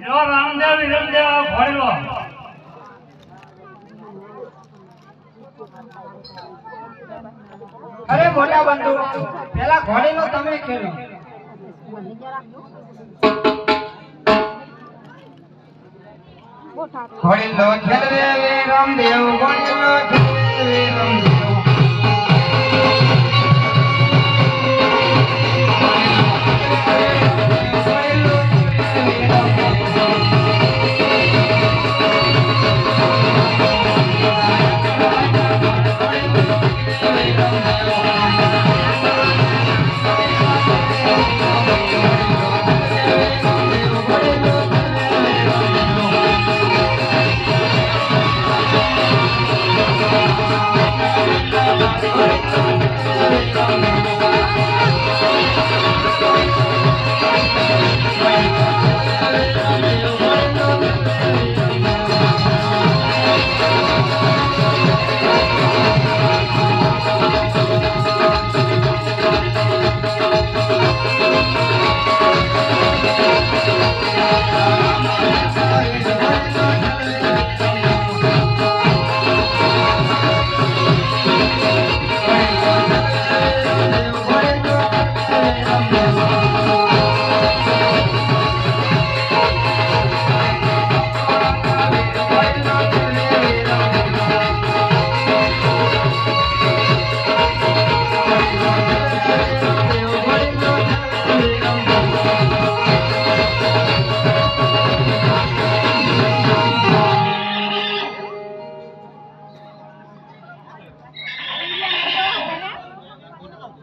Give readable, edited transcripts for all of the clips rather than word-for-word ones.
यो रामदेव विरमदेव भरेलो अरे मोटा बंधु पहला घोड़ीनो तमे खेलो घोड़ीनो खेलवे रामदेव घोड़ीनो खेलवे रामदेव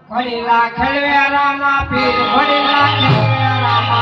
घोड़ीला खेलवे रामा पीर घोड़ीला खेलवे रामा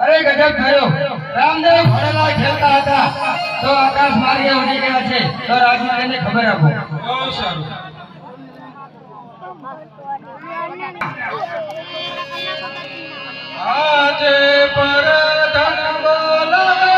અરે ગજબ થયો. રામદેવ ઘોડેલા ખેલતા હતા તો આકાશ માર્ગે ઉડી ગયા છે. તો રાજમાતાને ખબર આપો. બહુ સારું. આજે પરધન બોલાવે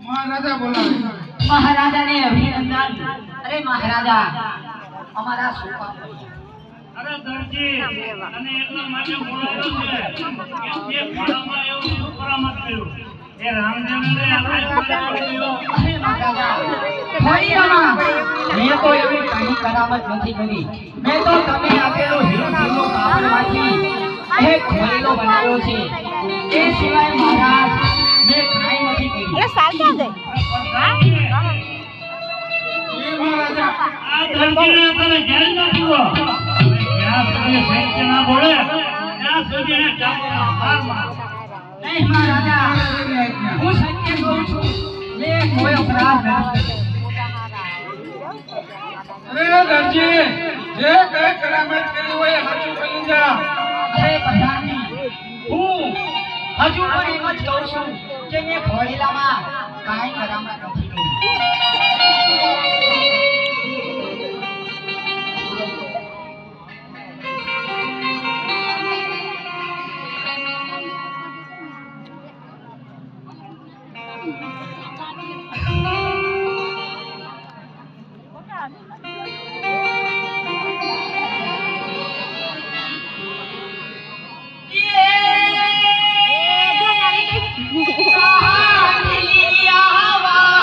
મહારાજા બોલાવે. મહારાજાને અભિનંદન. અરે મહારાજા, અમારા શું કામ કર્યું? અરે દરજી અને એટલા માટે બોલાવ્યો છે કે જે ફળમાં એવું શું કરામત કર્યું એ રામદેવને આકાશ માર્ગે પડી ગયો. અરે મહારાજા, ખોડિયામાં મેં તો એવી કઈ કરામત નથી કરી. મેં તો તમે આપેલો હીરો કાપડમાંથી એક ઘોડેલો બનાવ્યો છે. એ સિવાય મહારાજ મેં કાંઈ નથી કર્યું. એ મહારાજા આ દરજીને તને ઘેર નાખ્યો. જ્યાં સુધી સત્ય ના બોલે ત્યાં સુધી એને ચાપમાં માર માર. નહીં મહારાજા, હું સત્ય કહું છું. મેં કોઈ અપરાધ નથી કર્યો. અરે દરજી જે કઈ કરામત કરી હોય એ સાચું કહી જા. અરે પ્રધાનજી, હું હજુ પણ એમ જ કહું છું કે મેં ખોડિયામાં કાંઈ કરામત નથી કરી. કહાની આવા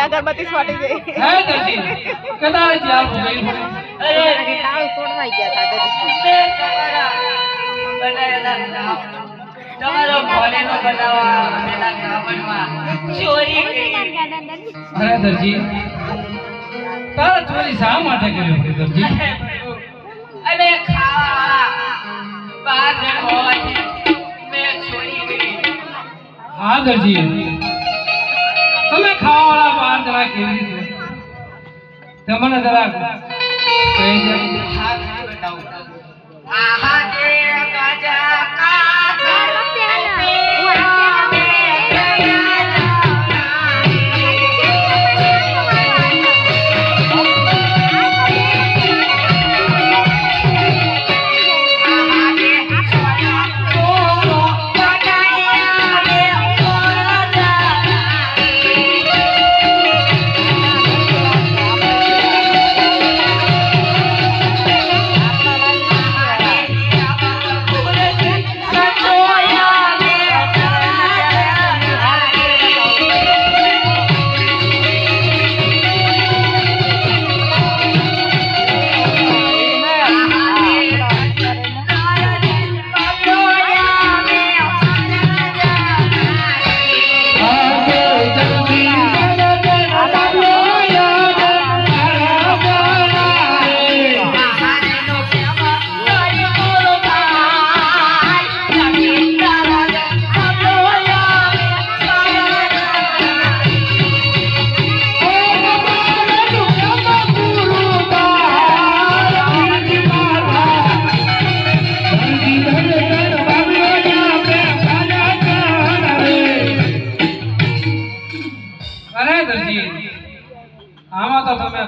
અગરબત્તી છોટી ગઈ હે દર્જી કદાચ યાર ભૂલી અરે તાળું તોડવાઈ ગયા હતા તમારો ભોલેનો બનાવવા પેલા કાપડમાં ચોરી કરી. અરે દર્જી તારા ચોરી શા માટે કર્યો દર્જી? અને ખાવા બહાર જણ હોવાથી મેં ચોરી કરી. હા દર્જી તમે ખાવાવાળા બાર જરા કેવી રીતે તમને જરા કહી દે. હા બતાવું. આહા કે ગાજા કાકા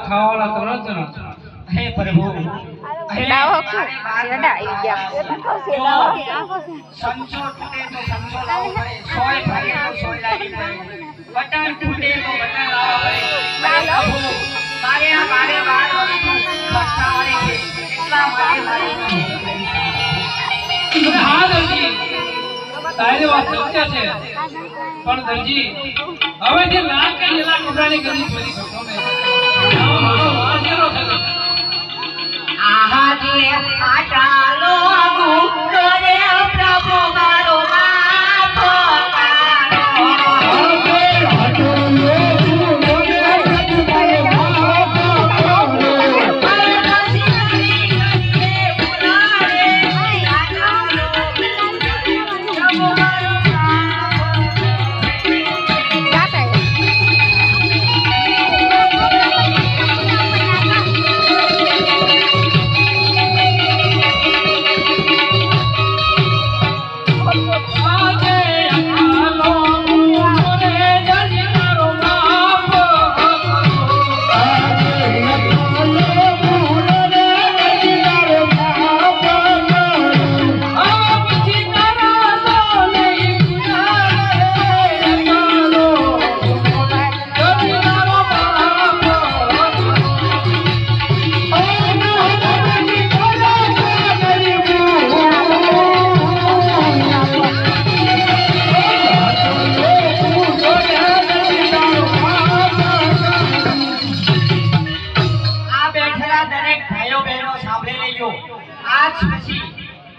ખાવાવાળા 3 જણા છો. હે પ્રભુ સેડાવો શું? સેડા આવી ગયા. સંચો તૂટે તો સંચો લાવો પડે, સોય ભાગે તો સોય લાવી પડે, બટન તૂટે તો બટન લાવવા પડે. પ્રભુ, મારે આ 12 વસ્તુ ખર્ચાવાની છે, એટલા માટે મારે અરે હા દરજી, તારી વાત સત્ય છે, પણ દરજી હવેથી લાખ કરેલા કપડાની ગંદી ચોરી કરતો નહીં. આવો મારો વાર કેનો થતો? આહા જે આટાલો ગુંડો રે પ્રભુ મારો માફ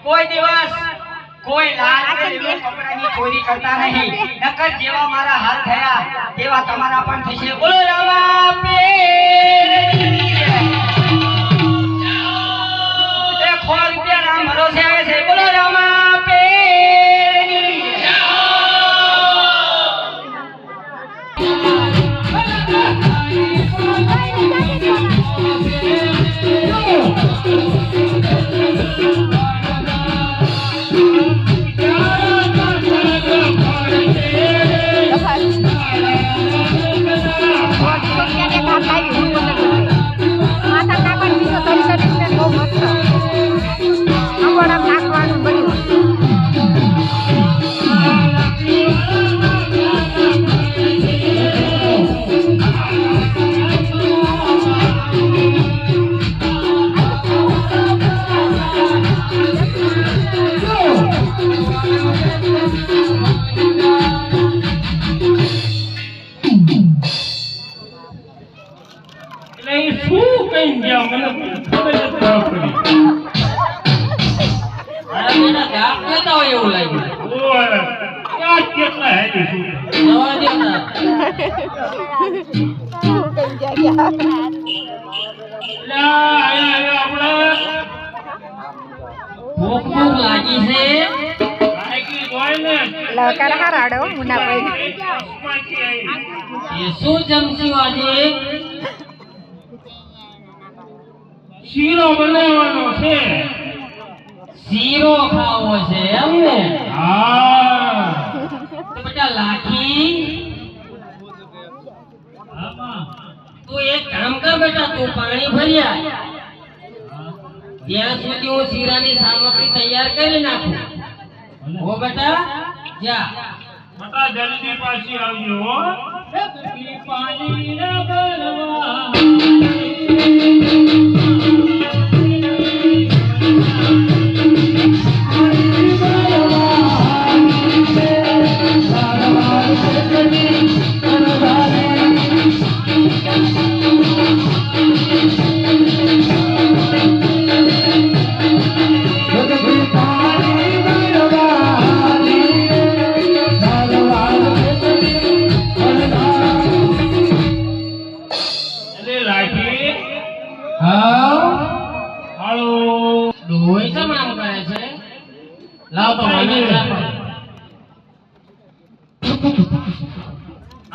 કોઈ દિવસ કોઈ લાલ કે લીલા કપડાની ચોરી કરતા નહીં, નકર જેવા મારા હાલ થયા તેવા તમારા પણ થશે. બોલો રામા પીરની જય. 100 રૂપિયા રામ ભરોસે આવે છે. બોલો રામા પીરની જય. શીરો બનાવવાનો છે. શીરો ખાવો છે એમ ને? હા. તો બેટા લાખી, તું એક કામ કર બેટા, તું પાણી ભરી આવ. ત્યાં સુધી હું શીરાની સામગ્રી તૈયાર કરી નાખું. હો બેટા, જા બટા જલ્દી પાછી આવજો હો. પાણી ના ભરવા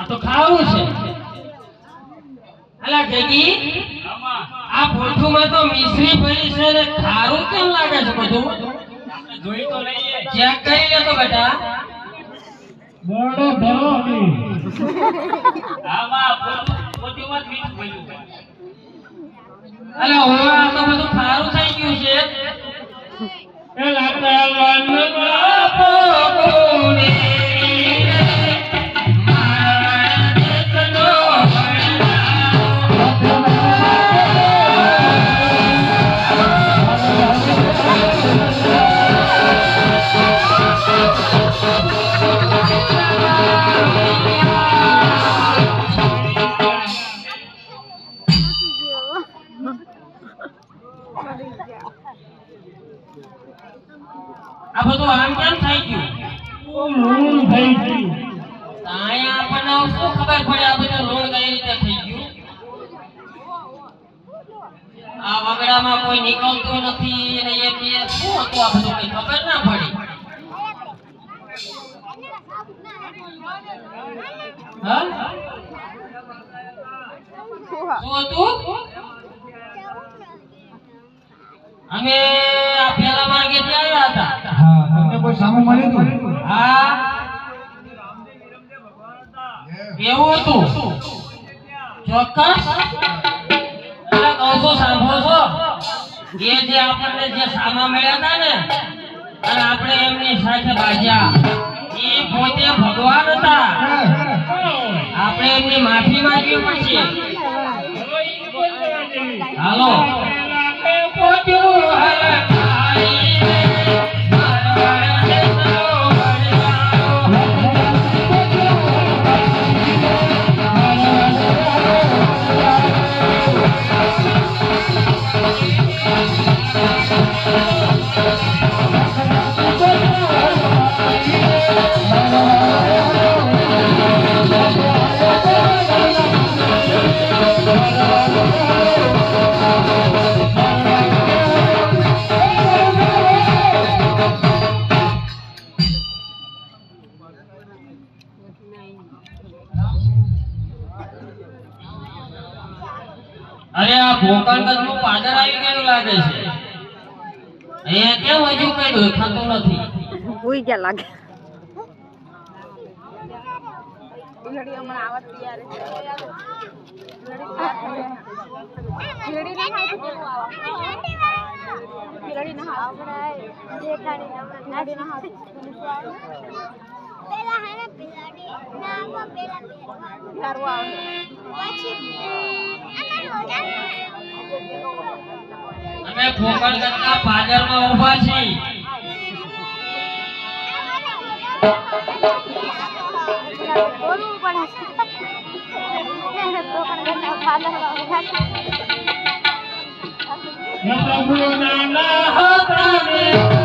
તો ખાવું છે. અલા જગી, આ પોઠુમાં તો મિશ્રી ભરી છે ને ખારું કેમ લાગે છે બધું? જોઈ તો લઈએ. ચેક કરી લે તો બેટા. મોડો ભરો આમાં પોતીમાં જ મીઠું ભર્યું છે. અલે હવે આ તો બધું સારું થઈ ગયું છે. એલા તવન બાપો કોની આ બધું આમ કેમ થઈ ગયું? થઈ ગયું. અહીંયા આપણને શું ખબર પડે આ બધું લોન કઈ રીતે થઈ ગયું? આ વગડામાં કોઈ નીકળતું નથી અને એ કે શું હતું આ બધું કઈ ખબર ના પડી. હા શું હતું? અમે આ પેલા માર્ગે થી આવ્યા હતા. હા તમને કોઈ સામે મળ્યું હતું? હા એવું હતું ચોક્કસ. એટલે કહું છું સાંભળો છો એ જે આપણને જે સામા મળ્યા હતા ને અને આપણે એમની સાથે બાજ્યા એ પોતે ભગવાન હતા. આપણે એમની માફી માંગવી પડશે. હાલો અરે આ ભોકરગંજ નું પાદર આવી ગયું લાગે છે. અહીંયા કેમ હજુ કઈ દેખાતું નથી? ભૂઈ ગયા લાગે. અમે ભોકરગંજના પાદરમાં ઊભા છીએ. પ્રભુ નાના હતા